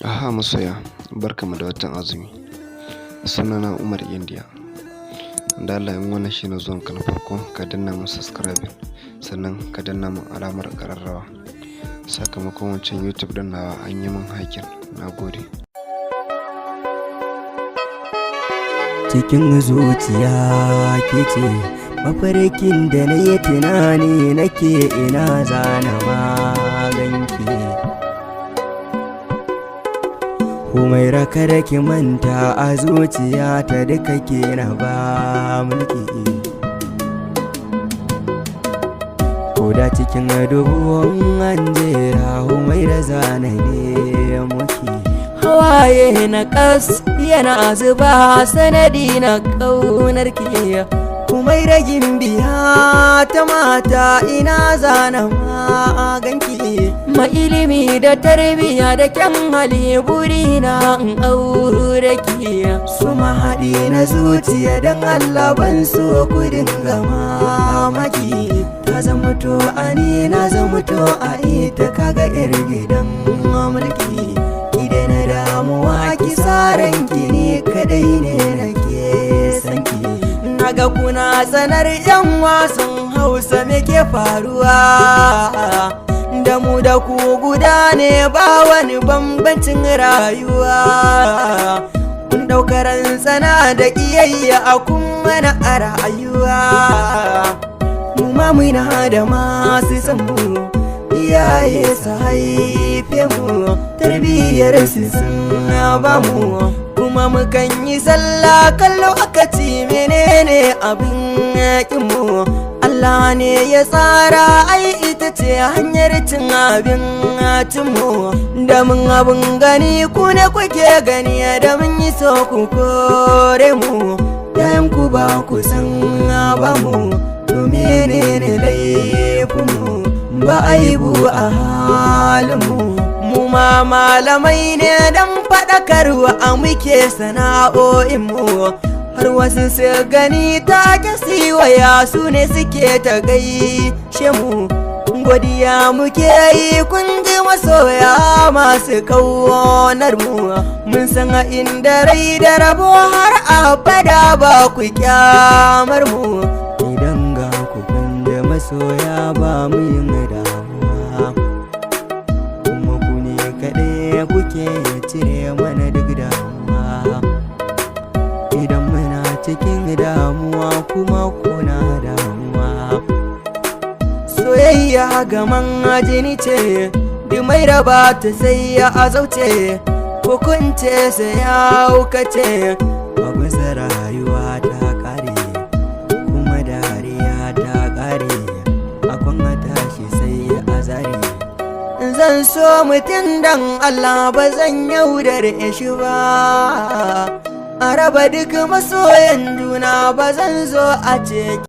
Aha masoya, barkamu da watan azumi. Sunana Umar India. Da Allah in wannan shine zuwan ka na farko, ka danna mun subscribe sannan ka danna mun alamar ƙararrawa. Sakamakon wancan YouTube din nawa an yi min hakin. Nagode. Cikin zuciya ke ce mafarkin da na yi tunani nake ina zana maganki. Komai raka da ki manta a zuciya ta duka ke na ba mulki. Koda cikin dubuwan an jera komai da zana ne muke. Hawaye na kas yana zuba sanadi na ƙaunar ki. Kumai ragin biya ta mata ina zana maganki. Ma ilimi da tarbiya da kyan hali burina in aure ki. Su mahaɗi na zuciya don Allah ban so ku dinga mamaki. Ta zamuto a ni na zamuto a ita kaga yar gidan mulki. Idan na damuwa ki saranki ni kadai ne nake sanki. Naga kuna tsanar yan wasan Hausa me ke faruwa? Da mu da ku guda ne ba wani bambancin rayuwa. Kun ɗaukar tsana da ƙiyayya a kuma na a rayuwa. Mu ma muna da masu san mu, iyaye su haife mu, tarbiyyar su sun ba mu. Kuma mukan yi sallah kallo aka ci menene abin yakin mu. Allah ne ya tsara ai ita ce hanyar cin abin mu. Da mun abin gani ku ne kuke gani, da mun yi so ku kore mu. Yayan ku ba ku san ba mu, to menene laifin mu? Ba aibu a halin mu. Mu ma malamai ne dan faɗakarwa a muke sana'o'inmu. Har wasu su gani ta kasi waya su ne suke ta gaishe mu. Godiya muke yi kun ji masoya masu kaunar mu. Mun san a inda rai da rabo har abada ba ku kyamar mu. Idan ga ku kun da masoya ba mu yin damuwa. Kuke cire mana duk damuwa. Idan muna cikin damuwa kuma kuna damuwa. Soyayya gaman jini ce, dimai raba ta sai ya azauce. Hukunce sai ya haukace. Bagunsa rayuwa ta kare, kuma dariya ta kare. Akwan tashi sai ya azare. Zan so mutum dan Allah ba zan yaudare shi ba. A raba duk masoyan juna ba zan zo a ce